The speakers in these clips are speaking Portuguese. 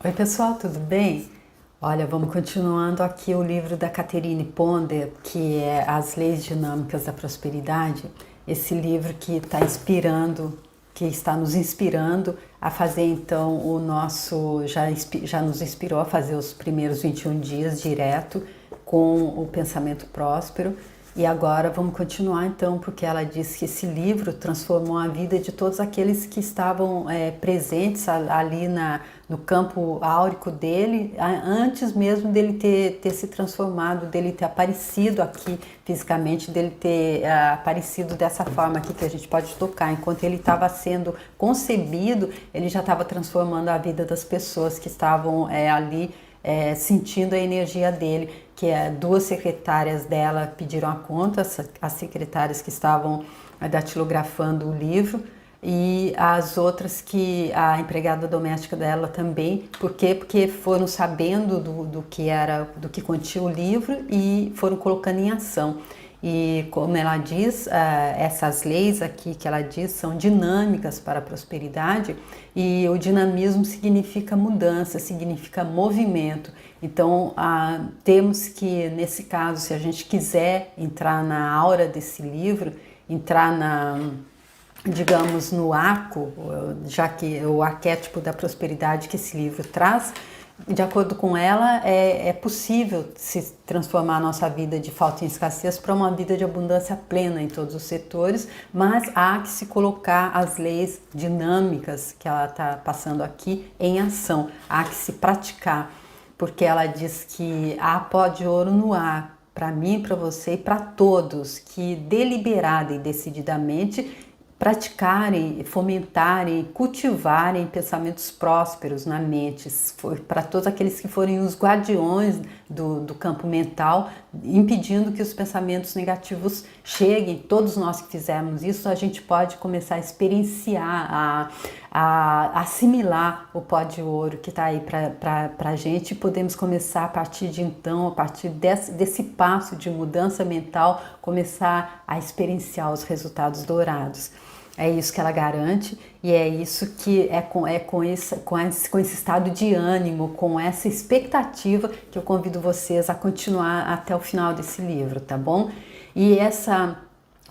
Oi pessoal, tudo bem? Olha, vamos continuando aqui o livro da Catherine Ponder, que é As Leis Dinâmicas da Prosperidade. Esse livro que está nos inspirando a fazer então o nosso, já nos inspirou a fazer os primeiros 21 dias direto com o pensamento próspero. E agora vamos continuar então, porque ela diz que esse livro transformou a vida de todos aqueles que estavam presentes ali no campo áurico dele, antes mesmo dele ter se transformado, dele ter aparecido aqui fisicamente, dele ter aparecido dessa forma aqui que a gente pode tocar. Enquanto ele estava sendo concebido, ele já estava transformando a vida das pessoas que estavam ali sentindo a energia dele, que duas secretárias dela pediram a conta, as secretárias que estavam datilografando o livro, e as outras que a empregada doméstica dela também. Por quê? Porque foram sabendo do que continha o livro e foram colocando em ação. E como ela diz, essas leis aqui que ela diz são dinâmicas para a prosperidade, e o dinamismo significa mudança, significa movimento. Então temos que, nesse caso, se a gente quiser entrar na aura desse livro, entrar digamos, no arco, já que o arquétipo da prosperidade que esse livro traz, de acordo com ela, é possível se transformar a nossa vida de falta e escassez para uma vida de abundância plena em todos os setores, mas há que se colocar as leis dinâmicas que ela está passando aqui em ação, há que se praticar, porque ela diz que há pó de ouro no ar, para mim, para você e para todos, que deliberada e decididamente praticarem, fomentarem, cultivarem pensamentos prósperos na mente, para todos aqueles que forem os guardiões do campo mental, impedindo que os pensamentos negativos cheguem. Todos nós que fizermos isso, a gente pode começar a experienciar, a assimilar o pó de ouro que está aí para a gente, e podemos começar a partir de então, a partir desse passo de mudança mental, começar a experienciar os resultados dourados. É isso que ela garante, e é isso que com esse estado de ânimo, com essa expectativa que eu convido vocês a continuar até o final desse livro, tá bom?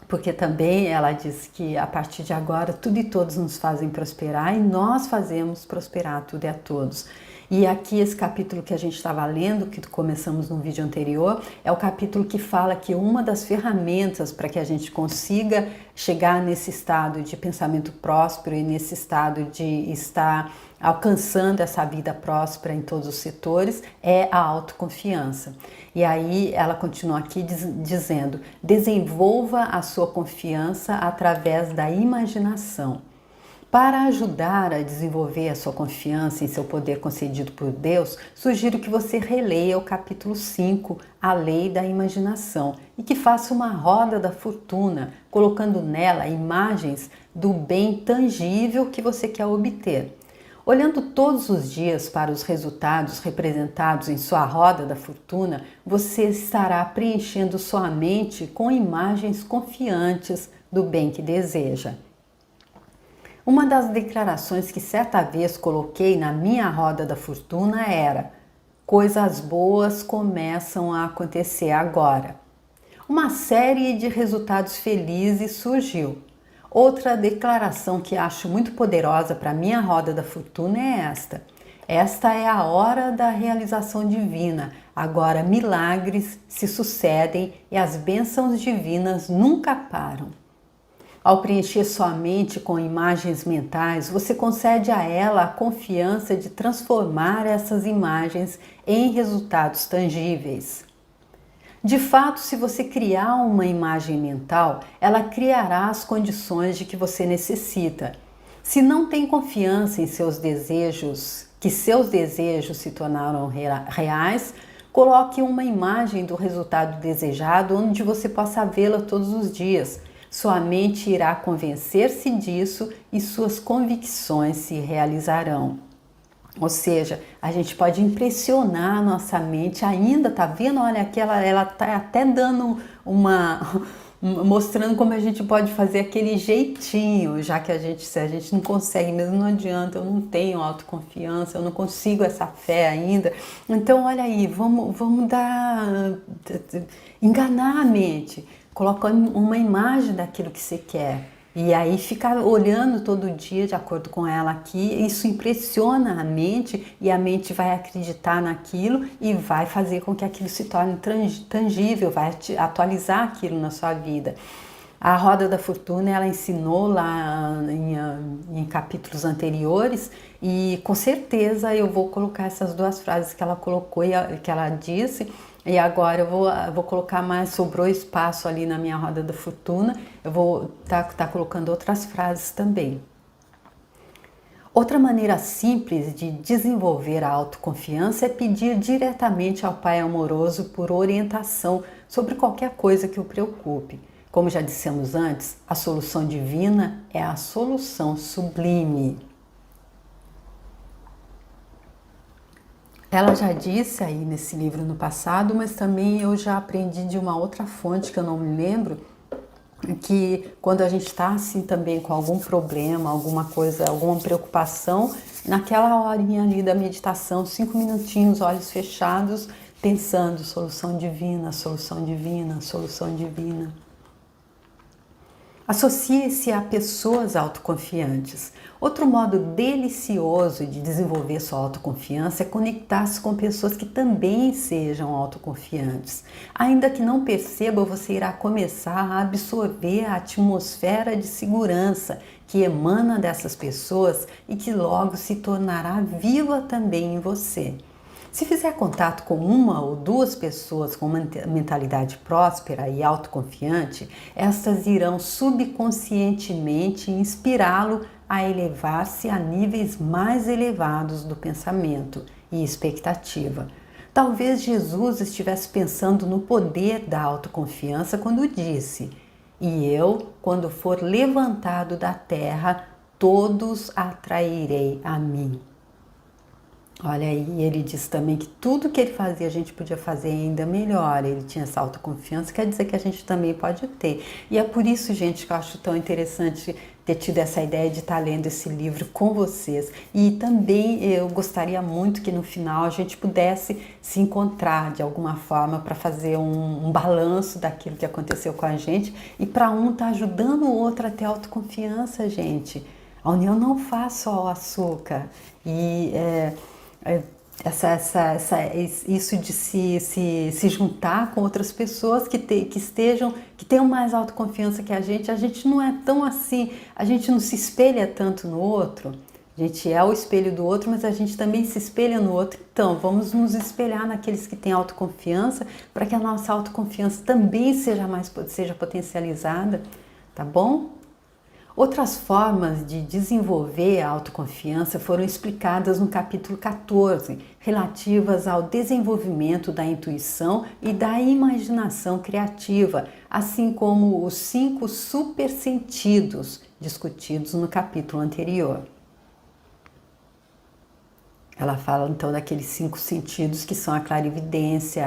Porque também ela diz que a partir de agora tudo e todos nos fazem prosperar, e nós fazemos prosperar tudo e a todos. E aqui esse capítulo que a gente estava lendo, que começamos no vídeo anterior, é o capítulo que fala que uma das ferramentas para que a gente consiga chegar nesse estado de pensamento próspero e nesse estado de estar alcançando essa vida próspera em todos os setores é a autoconfiança. E aí ela continua aqui dizendo: desenvolva a sua confiança através da imaginação. Para ajudar a desenvolver a sua confiança em seu poder concedido por Deus, sugiro que você releia o capítulo 5, A Lei da Imaginação, e que faça uma roda da fortuna, colocando nela imagens do bem tangível que você quer obter. Olhando todos os dias para os resultados representados em sua roda da fortuna, você estará preenchendo sua mente com imagens confiantes do bem que deseja. Uma das declarações que certa vez coloquei na minha roda da fortuna era: coisas boas começam a acontecer agora. Uma série de resultados felizes surgiu. Outra declaração que acho muito poderosa para minha roda da fortuna é esta: esta é a hora da realização divina. Agora milagres se sucedem e as bênçãos divinas nunca param. Ao preencher sua mente com imagens mentais, você concede a ela a confiança de transformar essas imagens em resultados tangíveis. De fato, se você criar uma imagem mental, ela criará as condições de que você necessita. Se não tem confiança em seus desejos se tornaram reais, coloque uma imagem do resultado desejado onde você possa vê-la todos os dias. Sua mente irá convencer-se disso e suas convicções se realizarão. Ou seja, a gente pode impressionar a nossa mente ainda, tá vendo? Olha aqui, ela tá até dando mostrando como a gente pode fazer aquele jeitinho, já que se a gente não consegue mesmo, não adianta, eu não tenho autoconfiança, eu não consigo essa fé ainda. Então, olha aí, vamos enganar a mente, colocando uma imagem daquilo que você quer. E aí ficar olhando todo dia de acordo com ela aqui, isso impressiona a mente e a mente vai acreditar naquilo e vai fazer com que aquilo se torne tangível, vai atualizar aquilo na sua vida. A Roda da Fortuna, ela ensinou lá em capítulos anteriores e com certeza eu vou colocar essas duas frases que ela colocou e que ela disse. E agora eu vou colocar mais, sobrou espaço ali na minha Roda da Fortuna, eu vou tá colocando outras frases também. Outra maneira simples de desenvolver a autoconfiança é pedir diretamente ao Pai amoroso por orientação sobre qualquer coisa que o preocupe. Como já dissemos antes, a solução divina é a solução sublime. Ela já disse aí nesse livro no passado, mas também eu já aprendi de uma outra fonte que eu não me lembro, que quando a gente está assim também com algum problema, alguma coisa, alguma preocupação, naquela horinha ali da meditação, 5 minutinhos, olhos fechados, pensando solução divina, solução divina, solução divina. Associe-se a pessoas autoconfiantes. Outro modo delicioso de desenvolver sua autoconfiança é conectar-se com pessoas que também sejam autoconfiantes. Ainda que não perceba, você irá começar a absorver a atmosfera de segurança que emana dessas pessoas e que logo se tornará viva também em você. Se fizer contato com uma ou duas pessoas com uma mentalidade próspera e autoconfiante, estas irão subconscientemente inspirá-lo a elevar-se a níveis mais elevados do pensamento e expectativa. Talvez Jesus estivesse pensando no poder da autoconfiança quando disse: "E eu, quando for levantado da terra, todos atrairei a mim." Olha aí, ele disse também que tudo que ele fazia a gente podia fazer ainda melhor. Ele tinha essa autoconfiança, quer dizer que a gente também pode ter. E é por isso, gente, que eu acho tão interessante ter tido essa ideia de estar lendo esse livro com vocês. E também eu gostaria muito que no final a gente pudesse se encontrar de alguma forma para fazer um balanço daquilo que aconteceu com a gente e para um estar ajudando o outro a ter autoconfiança, gente. A união não faz só o açúcar. E isso de se juntar com outras pessoas que tenham mais autoconfiança que a gente não é tão assim, a gente não se espelha tanto no outro, a gente é o espelho do outro, mas a gente também se espelha no outro. Então vamos nos espelhar naqueles que têm autoconfiança para que a nossa autoconfiança também seja potencializada, tá bom? Outras formas de desenvolver a autoconfiança foram explicadas no capítulo 14, relativas ao desenvolvimento da intuição e da imaginação criativa, assim como os 5 supersentidos discutidos no capítulo anterior. Ela fala então daqueles 5 sentidos que são a clarividência,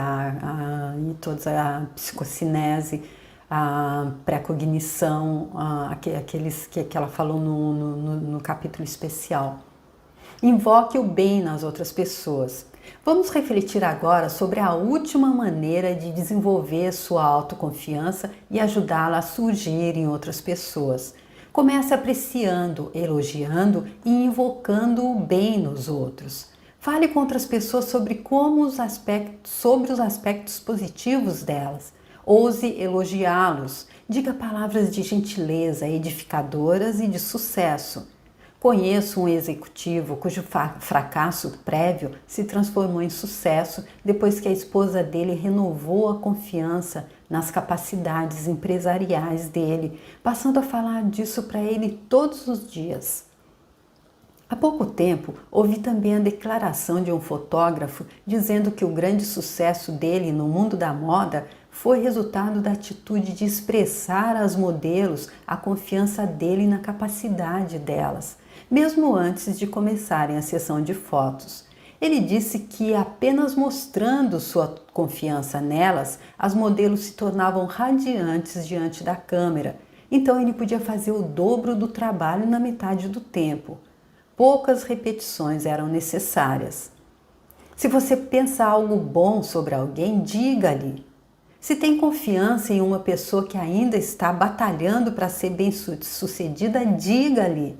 e toda a psicocinese, a pré-cognição, aqueles que ela falou no capítulo especial. Invoque o bem nas outras pessoas. Vamos refletir agora sobre a última maneira de desenvolver sua autoconfiança e ajudá-la a surgir em outras pessoas. Comece apreciando, elogiando e invocando o bem nos outros. Fale com outras pessoas sobre os aspectos positivos delas. Ouse elogiá-los, diga palavras de gentileza, edificadoras e de sucesso. Conheço um executivo cujo fracasso prévio se transformou em sucesso depois que a esposa dele renovou a confiança nas capacidades empresariais dele, passando a falar disso para ele todos os dias. Há pouco tempo, ouvi também a declaração de um fotógrafo dizendo que o grande sucesso dele no mundo da moda foi resultado da atitude de expressar às modelos a confiança dele na capacidade delas, mesmo antes de começarem a sessão de fotos. Ele disse que apenas mostrando sua confiança nelas, as modelos se tornavam radiantes diante da câmera. Então ele podia fazer o dobro do trabalho na metade do tempo. Poucas repetições eram necessárias. Se você pensa algo bom sobre alguém, diga-lhe. Se tem confiança em uma pessoa que ainda está batalhando para ser bem-sucedida, diga-lhe.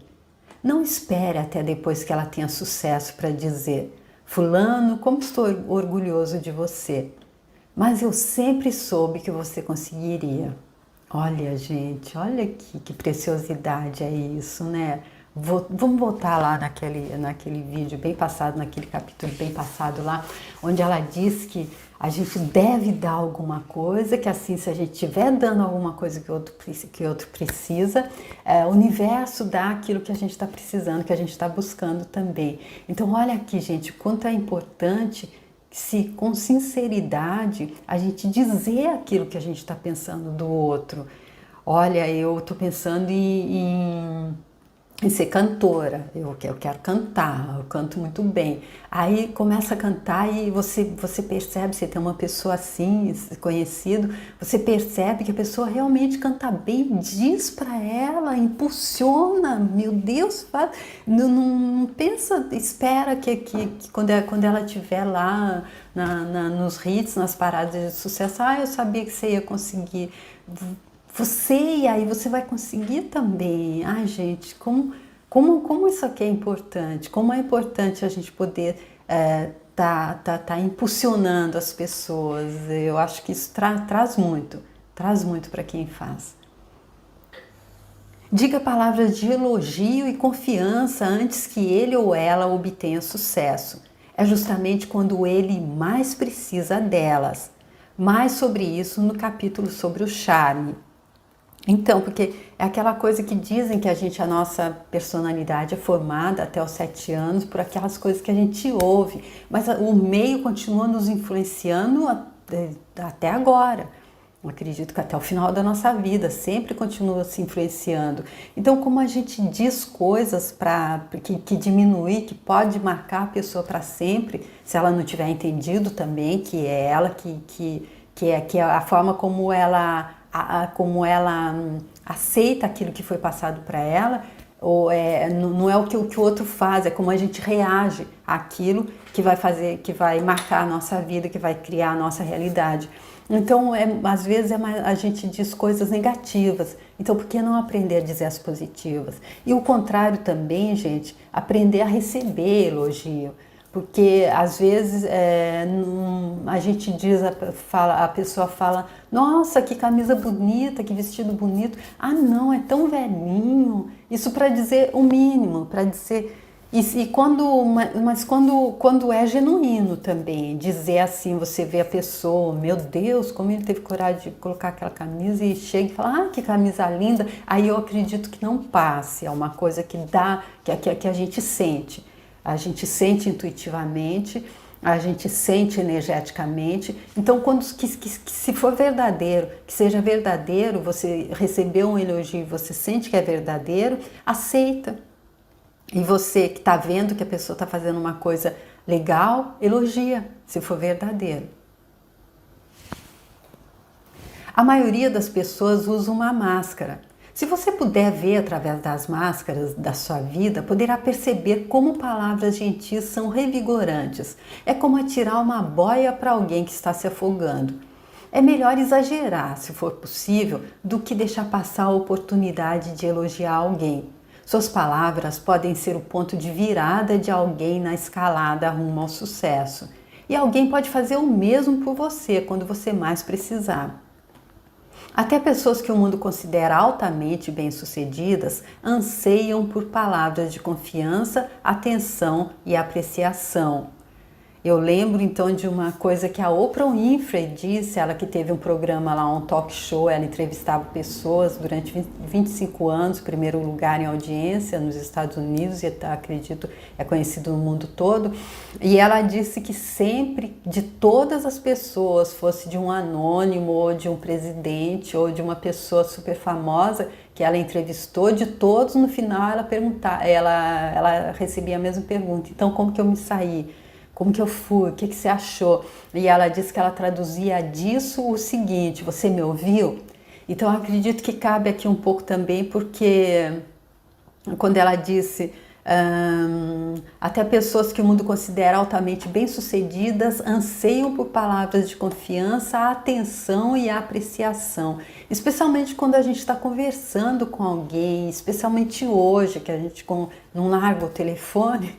Não espere até depois que ela tenha sucesso para dizer: fulano, como estou orgulhoso de você. Mas eu sempre soube que você conseguiria. Olha, gente, olha que preciosidade é isso, né? Vamos voltar lá naquele vídeo bem passado, naquele capítulo bem passado lá, onde ela diz que a gente deve dar alguma coisa, que assim, se a gente estiver dando alguma coisa que outro precisa, o universo dá aquilo que a gente está precisando, que a gente está buscando também. Então, olha aqui, gente, o quanto é importante se com sinceridade a gente dizer aquilo que a gente está pensando do outro. Olha, eu estou pensando em ser cantora, eu quero cantar, eu canto muito bem. Aí começa a cantar e você percebe, você tem uma pessoa assim, conhecido, você percebe que a pessoa realmente canta bem, diz para ela, impulsiona, meu Deus, faz, não pensa, espera que quando ela estiver lá nos hits, nas paradas de sucesso, eu sabia que você ia conseguir. E aí você vai conseguir também. Ai, gente, como isso aqui é importante, como é importante a gente poder tá impulsionando as pessoas. Eu acho que isso traz muito para quem faz. Diga palavras de elogio e confiança antes que ele ou ela obtenha sucesso. É justamente quando ele mais precisa delas. Mais sobre isso no capítulo sobre o charme. Então, porque é aquela coisa que dizem que a nossa personalidade é formada até os 7 anos por aquelas coisas que a gente ouve, mas o meio continua nos influenciando até agora. Eu acredito que até o final da nossa vida sempre continua se influenciando. Então, como a gente diz coisas que diminuir, que pode marcar a pessoa para sempre, se ela não tiver entendido também que é ela, que é a forma como ela aceita aquilo que foi passado para ela, ou não é o que o outro faz, é como a gente reage àquilo que vai marcar a nossa vida, que vai criar a nossa realidade. Então, às vezes a gente diz coisas negativas, então por que não aprender a dizer as positivas? E o contrário também, gente, aprender a receber elogio. Porque às vezes a gente diz, a pessoa fala: nossa, que camisa bonita, que vestido bonito. Ah, não, é tão velhinho. Isso para dizer o mínimo, para dizer. Mas quando é genuíno também, dizer assim, você vê a pessoa, meu Deus, como ele teve coragem de colocar aquela camisa, e chega e fala: ah, que camisa linda. Aí eu acredito que não passe, é uma coisa que a gente sente. A gente sente intuitivamente, a gente sente energeticamente. Então, se for verdadeiro, que seja verdadeiro, você recebeu um elogio e você sente que é verdadeiro, aceita. E você que está vendo que a pessoa está fazendo uma coisa legal, elogia, se for verdadeiro. A maioria das pessoas usa uma máscara. Se você puder ver através das máscaras da sua vida, poderá perceber como palavras gentis são revigorantes. É como atirar uma boia para alguém que está se afogando. É melhor exagerar, se for possível, do que deixar passar a oportunidade de elogiar alguém. Suas palavras podem ser o ponto de virada de alguém na escalada rumo ao sucesso. E alguém pode fazer o mesmo por você quando você mais precisar. Até pessoas que o mundo considera altamente bem-sucedidas anseiam por palavras de confiança, atenção e apreciação. Eu lembro então de uma coisa que a Oprah Winfrey disse, ela que teve um programa lá, um talk show, ela entrevistava pessoas durante 25 anos, primeiro lugar em audiência nos Estados Unidos e acredito é conhecido no mundo todo, e ela disse que sempre, de todas as pessoas, fosse de um anônimo ou de um presidente ou de uma pessoa super famosa que ela entrevistou, de todos, no final ela recebia a mesma pergunta: então como que eu me saí? como que eu fui? O que você achou? E ela disse que ela traduzia disso o seguinte: você me ouviu? Então eu acredito que cabe aqui um pouco também, porque quando ela disse até pessoas que o mundo considera altamente bem-sucedidas anseiam por palavras de confiança, atenção e apreciação, especialmente quando a gente está conversando com alguém, especialmente hoje que a gente não larga o telefone.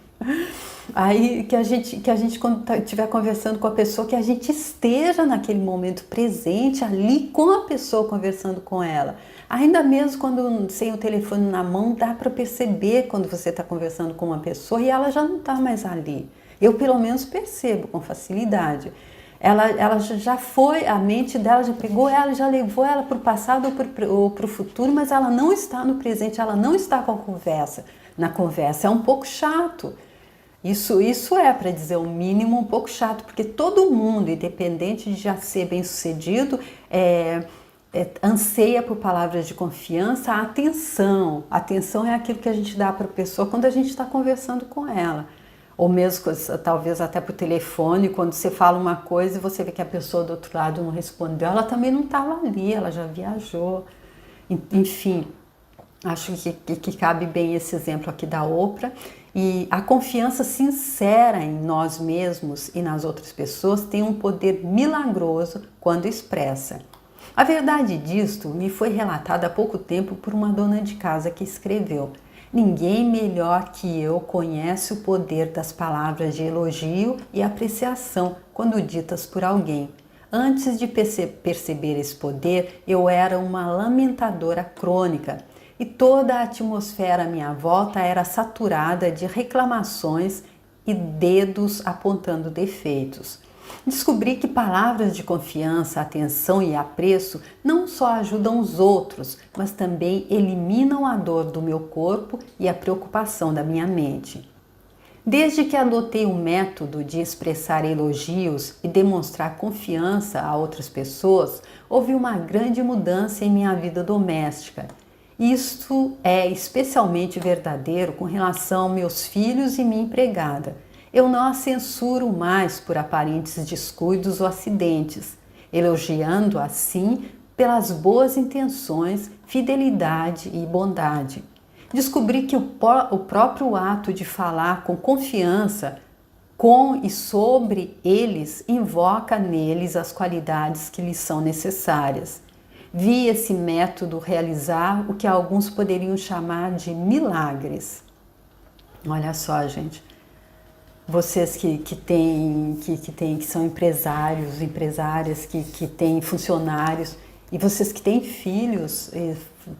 Aí que a gente quando estiver conversando com a pessoa, que a gente esteja naquele momento presente ali com a pessoa, conversando com ela. Ainda mesmo quando sem o telefone na mão, dá para perceber quando você está conversando com uma pessoa e ela já não está mais ali. Eu pelo menos percebo com facilidade. Ela já foi, a mente dela já pegou ela, já levou ela para o passado ou para o futuro, mas ela não está no presente, ela não está com a conversa. Na conversa é um pouco chato. Isso é, para dizer o mínimo, um pouco chato, porque todo mundo, independente de já ser bem-sucedido, anseia por palavras de confiança, atenção. Atenção é aquilo que a gente dá para a pessoa quando a gente está conversando com ela. Ou mesmo, talvez até por telefone, quando você fala uma coisa e você vê que a pessoa do outro lado não respondeu, ela também não estava ali, ela já viajou. Enfim, acho que cabe bem esse exemplo aqui da Oprah. E a confiança sincera em nós mesmos e nas outras pessoas tem um poder milagroso quando expressa. A verdade disto me foi relatada há pouco tempo por uma dona de casa que escreveu: ninguém melhor que eu conhece o poder das palavras de elogio e apreciação quando ditas por alguém. Antes de perceber esse poder, eu era uma lamentadora crônica e toda a atmosfera à minha volta era saturada de reclamações e dedos apontando defeitos. Descobri que palavras de confiança, atenção e apreço não só ajudam os outros, mas também eliminam a dor do meu corpo e a preocupação da minha mente. Desde que adotei o método de expressar elogios e demonstrar confiança a outras pessoas, houve uma grande mudança em minha vida doméstica. Isto é especialmente verdadeiro com relação aos meus filhos e minha empregada. Eu não a censuro mais por aparentes descuidos ou acidentes, elogiando assim pelas boas intenções, fidelidade e bondade. Descobri que o próprio ato de falar com confiança com e sobre eles invoca neles as qualidades que lhes são necessárias. Vi esse método realizar o que alguns poderiam chamar de milagres. Olha só, gente, vocês que são empresários, empresárias, que têm funcionários, e vocês que têm filhos,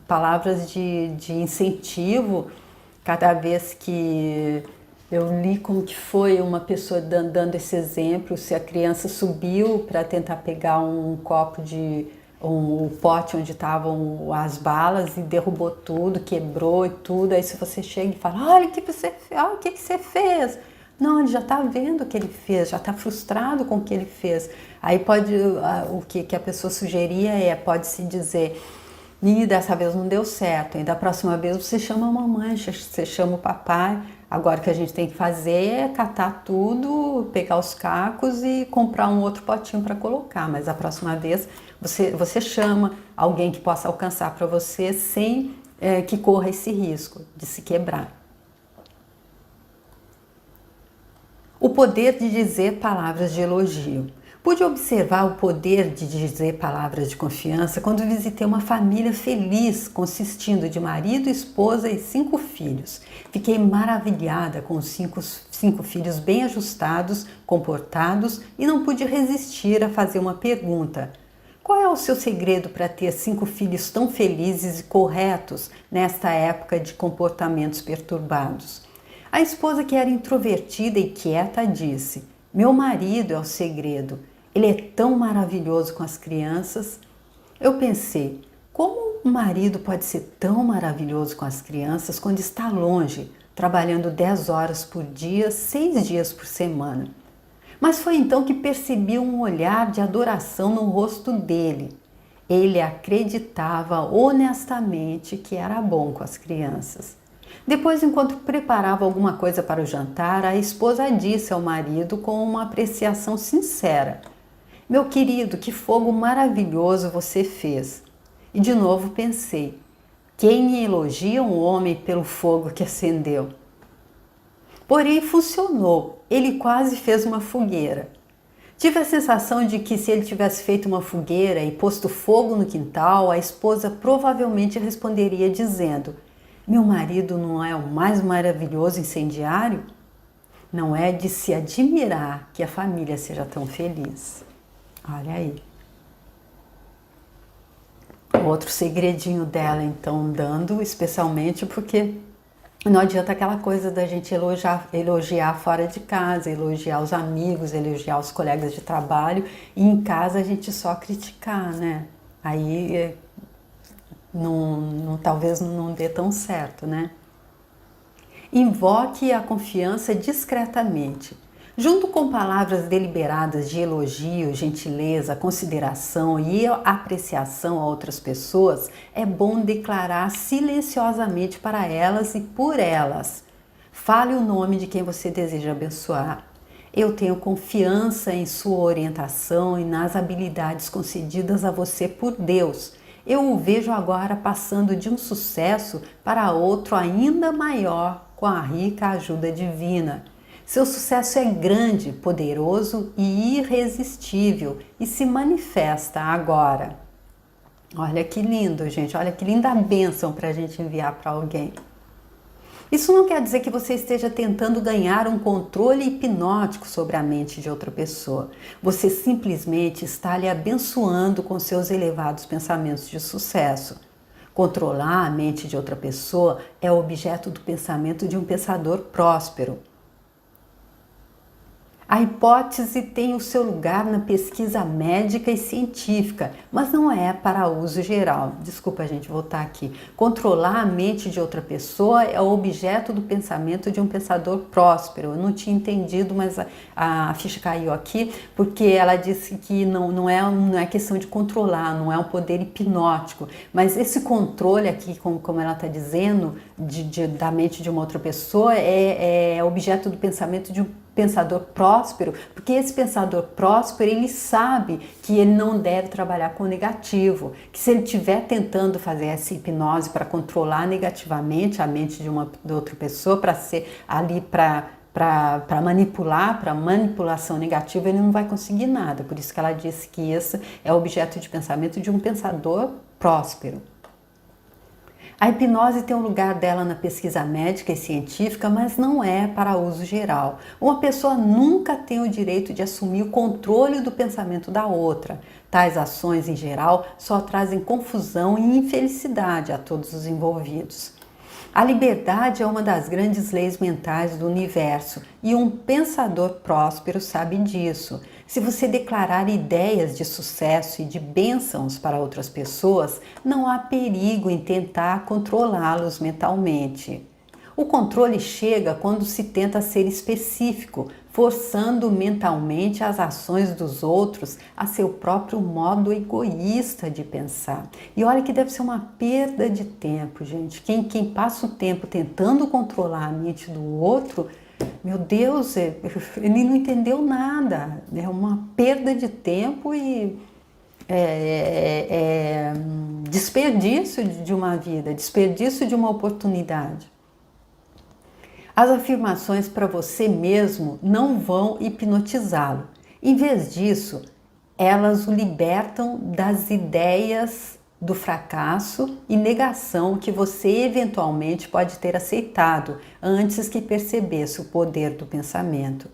palavras de incentivo. Cada vez que eu li como que foi uma pessoa dando esse exemplo, se a criança subiu para tentar pegar um pote onde estavam as balas e derrubou tudo, quebrou e tudo. Aí se você chega e fala: olha o que você fez. Não, ele já está vendo o que ele fez, já está frustrado com o que ele fez. Aí o que a pessoa sugeria pode-se dizer: e dessa vez não deu certo, e da próxima vez você chama a mamãe, você chama o papai. Agora o que a gente tem que fazer é catar tudo, pegar os cacos e comprar um outro potinho para colocar. Mas a próxima vez você chama alguém que possa alcançar para você sem que corra esse risco de se quebrar. O poder de dizer palavras de elogio. Pude observar o poder de dizer palavras de confiança quando visitei uma família feliz, consistindo de marido, esposa e 5 filhos. Fiquei maravilhada com os 5 filhos bem ajustados, comportados, e não pude resistir a fazer uma pergunta. Qual é o seu segredo para ter 5 filhos tão felizes e corretos nesta época de comportamentos perturbados? A esposa, que era introvertida e quieta, disse: meu marido é o segredo. Ele é tão maravilhoso com as crianças. Eu pensei: como um marido pode ser tão maravilhoso com as crianças quando está longe, trabalhando 10 horas por dia, 6 dias por semana? Mas foi então que percebi um olhar de adoração no rosto dele. Ele acreditava honestamente que era bom com as crianças. Depois, enquanto preparava alguma coisa para o jantar, a esposa disse ao marido com uma apreciação sincera: "Meu querido, que fogo maravilhoso você fez!" E de novo pensei: quem elogia um homem pelo fogo que acendeu? Porém, funcionou. Ele quase fez uma fogueira. Tive a sensação de que se ele tivesse feito uma fogueira e posto fogo no quintal, a esposa provavelmente responderia dizendo: "Meu marido não é o mais maravilhoso incendiário?" Não é de se admirar que a família seja tão feliz. Olha aí. Outro segredinho dela, então, dando, especialmente porque não adianta aquela coisa da gente elogiar fora de casa, elogiar os amigos, elogiar os colegas de trabalho, e em casa a gente só criticar, né? Aí talvez não dê tão certo, né? Invoque a confiança discretamente. Junto com palavras deliberadas de elogio, gentileza, consideração e apreciação a outras pessoas, é bom declarar silenciosamente para elas e por elas. Fale o nome de quem você deseja abençoar. Eu tenho confiança em sua orientação e nas habilidades concedidas a você por Deus. Eu o vejo agora passando de um sucesso para outro ainda maior com a rica ajuda divina. Seu sucesso é grande, poderoso e irresistível e se manifesta agora. Olha que lindo, gente. Olha que linda bênção para a gente enviar para alguém. Isso não quer dizer que você esteja tentando ganhar um controle hipnótico sobre a mente de outra pessoa. Você simplesmente está lhe abençoando com seus elevados pensamentos de sucesso. Controlar a mente de outra pessoa é objeto do pensamento de um pensador próspero. A hipótese tem o seu lugar na pesquisa médica e científica, mas não é para uso geral. Desculpa, gente, voltar aqui. Controlar a mente de outra pessoa é o objeto do pensamento de um pensador próspero. Eu não tinha entendido, mas a ficha caiu aqui, porque ela disse que não é questão de controlar, não é um poder hipnótico, mas esse controle aqui, como ela está dizendo, da mente de uma outra pessoa, é objeto do pensamento de um pensador próspero, porque esse pensador próspero, ele sabe que ele não deve trabalhar com o negativo, que se ele estiver tentando fazer essa hipnose para controlar negativamente a mente de outra pessoa, para ser ali para manipular, para manipulação negativa, ele não vai conseguir nada. Por isso que ela disse que esse é objeto de pensamento de um pensador próspero. A hipnose tem um lugar dela na pesquisa médica e científica, mas não é para uso geral. Uma pessoa nunca tem o direito de assumir o controle do pensamento da outra. Tais ações, em geral, só trazem confusão e infelicidade a todos os envolvidos. A liberdade é uma das grandes leis mentais do universo e um pensador próspero sabe disso. Se você declarar ideias de sucesso e de bênçãos para outras pessoas, não há perigo em tentar controlá-los mentalmente. O controle chega quando se tenta ser específico, forçando mentalmente as ações dos outros a seu próprio modo egoísta de pensar. E olha que deve ser uma perda de tempo, gente. Quem passa o tempo tentando controlar a mente do outro, meu Deus, ele não entendeu nada. É uma perda de tempo e desperdício de uma vida, desperdício de uma oportunidade. As afirmações para você mesmo não vão hipnotizá-lo. Em vez disso, elas o libertam das ideias do fracasso e negação que você eventualmente pode ter aceitado antes que percebesse o poder do pensamento.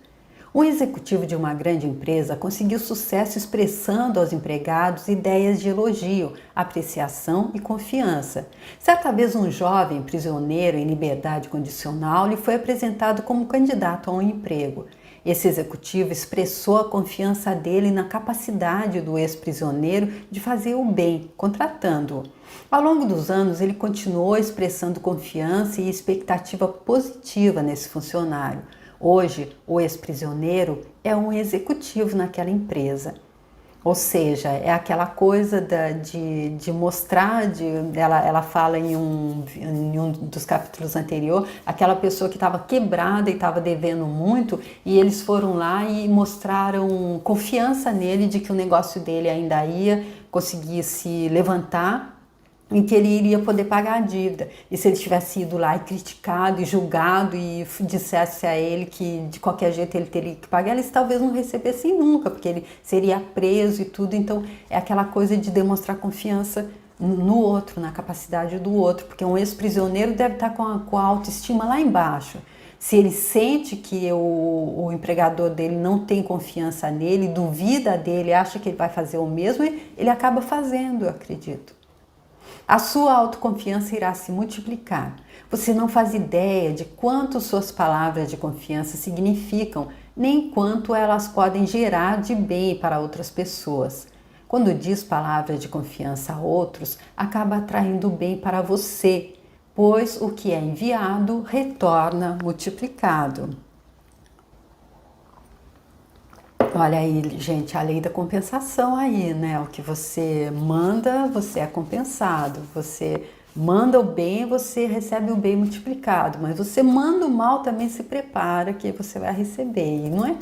Um executivo de uma grande empresa conseguiu sucesso expressando aos empregados ideias de elogio, apreciação e confiança. Certa vez, um jovem prisioneiro em liberdade condicional lhe foi apresentado como candidato a um emprego. Esse executivo expressou a confiança dele na capacidade do ex-prisioneiro de fazer o bem, contratando-o. Ao longo dos anos, ele continuou expressando confiança e expectativa positiva nesse funcionário. Hoje, o ex-prisioneiro é um executivo naquela empresa. Ou seja, é aquela coisa de mostrar, ela fala em um dos capítulos anteriores, aquela pessoa que estava quebrada e estava devendo muito, e eles foram lá e mostraram confiança nele de que o negócio dele ainda ia conseguir se levantar, em que ele iria poder pagar a dívida. E se ele tivesse ido lá e criticado e julgado e dissesse a ele que de qualquer jeito ele teria que pagar, eles talvez não recebessem nunca, porque ele seria preso e tudo. Então é aquela coisa de demonstrar confiança no outro, na capacidade do outro, porque um ex-prisioneiro deve estar com a autoestima lá embaixo. Se ele sente que o empregador dele não tem confiança nele, duvida dele, acha que ele vai fazer o mesmo, ele acaba fazendo, eu acredito. A sua autoconfiança irá se multiplicar. Você não faz ideia de quanto suas palavras de confiança significam, nem quanto elas podem gerar de bem para outras pessoas. Quando diz palavras de confiança a outros, acaba atraindo bem para você, pois o que é enviado retorna multiplicado. Olha aí, gente, a lei da compensação aí, né? O que você manda, você é compensado. Você manda o bem, você recebe o bem multiplicado. Mas você manda o mal, também se prepara que você vai receber. E não é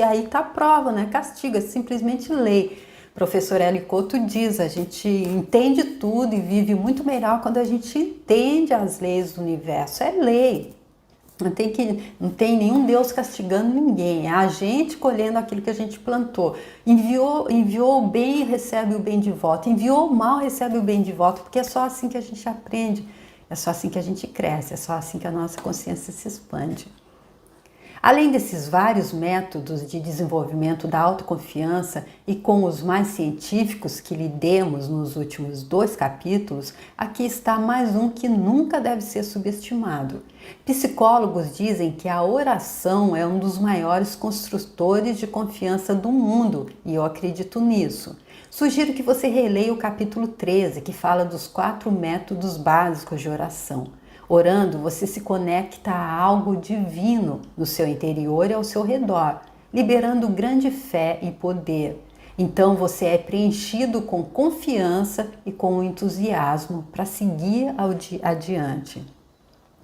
aí tá a prova, não é castigo, é simplesmente lei. Professor Hélio Couto diz, a gente entende tudo e vive muito melhor quando a gente entende as leis do universo. É lei. Não tem nenhum Deus castigando ninguém, é a gente colhendo aquilo que a gente plantou. Enviou o bem e recebe o bem de volta, enviou o mal e recebe o bem de volta, porque é só assim que a gente aprende, é só assim que a gente cresce, é só assim que a nossa consciência se expande. Além desses vários métodos de desenvolvimento da autoconfiança e com os mais científicos que lhe demos nos últimos 2 capítulos, aqui está mais um que nunca deve ser subestimado. Psicólogos dizem que a oração é um dos maiores construtores de confiança do mundo, e eu acredito nisso. Sugiro que você releia o capítulo 13, que fala dos 4 métodos básicos de oração. Orando, você se conecta a algo divino no seu interior e ao seu redor, liberando grande fé e poder. Então você é preenchido com confiança e com entusiasmo para seguir adiante.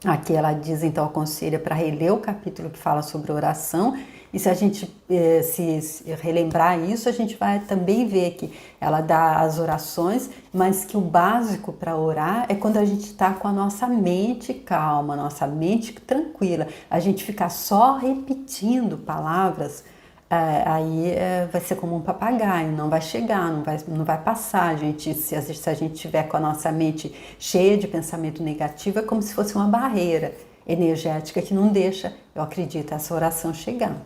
Aqui ela diz, então, aconselha para reler o capítulo que fala sobre oração, e se a gente se relembrar isso, a gente vai também ver que ela dá as orações, mas que o básico para orar é quando a gente está com a nossa mente calma, nossa mente tranquila. A gente ficar só repetindo palavras, aí vai ser como um papagaio, não vai chegar, não vai passar. Se a gente tiver com a nossa mente cheia de pensamento negativo, é como se fosse uma barreira energética que não deixa, eu acredito, essa oração chegar.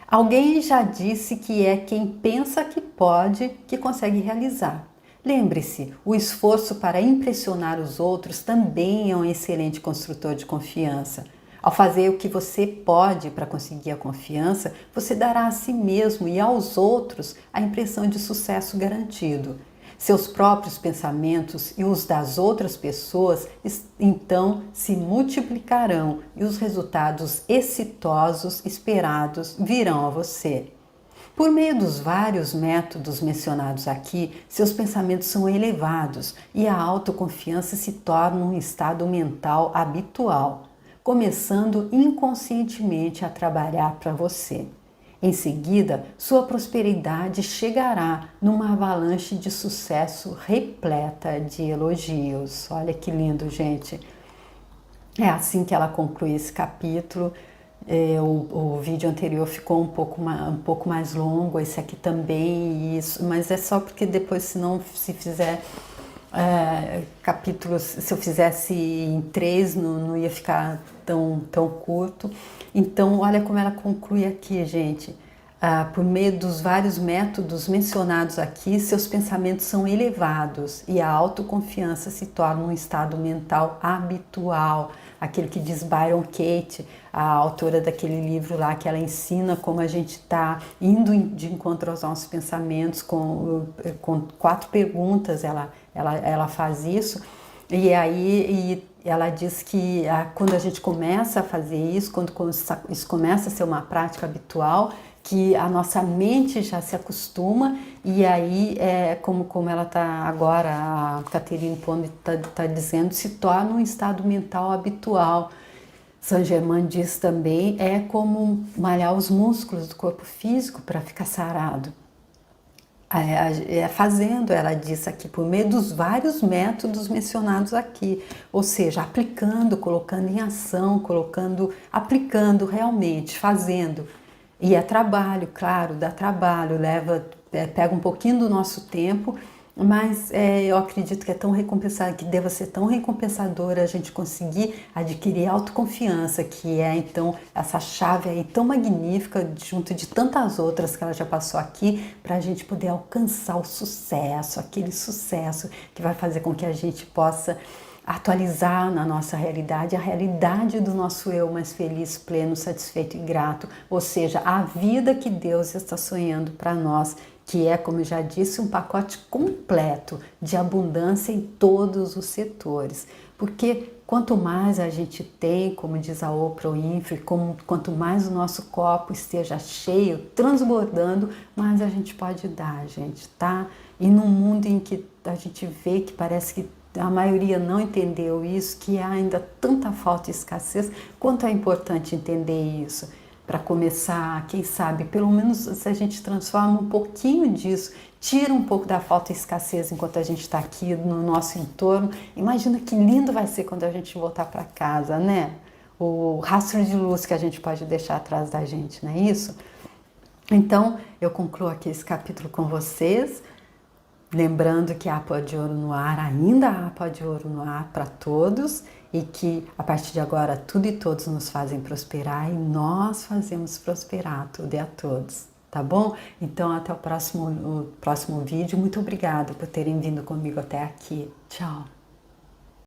Alguém já disse que é quem pensa que pode que consegue realizar. Lembre-se, o esforço para impressionar os outros também é um excelente construtor de confiança. Ao fazer o que você pode para conseguir a confiança, você dará a si mesmo e aos outros a impressão de sucesso garantido. Seus próprios pensamentos e os das outras pessoas então se multiplicarão e os resultados exitosos esperados virão a você. Por meio dos vários métodos mencionados aqui, seus pensamentos são elevados e a autoconfiança se torna um estado mental habitual, começando inconscientemente a trabalhar para você. Em seguida, sua prosperidade chegará numa avalanche de sucesso repleta de elogios. Olha que lindo, gente. É assim que ela conclui esse capítulo. O vídeo anterior ficou um pouco mais longo, esse aqui também, mas é só porque depois, se fizer capítulos, se eu fizesse em 3, não ia ficar tão curto. Então, olha como ela conclui aqui, gente. Por meio dos vários métodos mencionados aqui, seus pensamentos são elevados e a autoconfiança se torna um estado mental habitual. Aquele que diz Byron Katie, a autora daquele livro lá, que ela ensina como a gente está indo de encontro aos nossos pensamentos com 4 perguntas, ela faz isso. E aí ela diz que quando a gente começa a fazer isso, quando isso começa a ser uma prática habitual, que a nossa mente já se acostuma e aí, como ela está agora, a Catherine Pond está dizendo, se torna um estado mental habitual. Saint-Germain diz também, é como malhar os músculos do corpo físico para ficar sarado. Fazendo, ela diz aqui, por meio dos vários métodos mencionados aqui, ou seja, aplicando, colocando em ação, aplicando realmente, fazendo. E é trabalho, claro, dá trabalho, pega um pouquinho do nosso tempo, mas eu acredito que é tão recompensador, que deva ser tão recompensador a gente conseguir adquirir autoconfiança, que é então essa chave aí tão magnífica, junto de tantas outras que ela já passou aqui, para a gente poder alcançar o sucesso, aquele sucesso que vai fazer com que a gente possa atualizar na nossa realidade, a realidade do nosso eu mais feliz, pleno, satisfeito e grato, ou seja, a vida que Deus está sonhando para nós, que é, como eu já disse, um pacote completo de abundância em todos os setores. Porque quanto mais a gente tem, como diz a Oprah Winfrey, quanto mais o nosso copo esteja cheio, transbordando, mais a gente pode dar, gente, tá? E num mundo em que a gente vê que parece que a maioria não entendeu isso, que há ainda tanta falta e escassez, quanto é importante entender isso. Para começar, quem sabe, pelo menos se a gente transforma um pouquinho disso, tira um pouco da falta e escassez enquanto a gente está aqui no nosso entorno, imagina que lindo vai ser quando a gente voltar para casa, né? O rastro de luz que a gente pode deixar atrás da gente, não é isso? Então, eu concluo aqui esse capítulo com vocês, lembrando que há pó de ouro no ar, ainda há pó de ouro no ar para todos e que a partir de agora tudo e todos nos fazem prosperar e nós fazemos prosperar tudo e a todos, tá bom? Então até o próximo vídeo, muito obrigada por terem vindo comigo até aqui, tchau!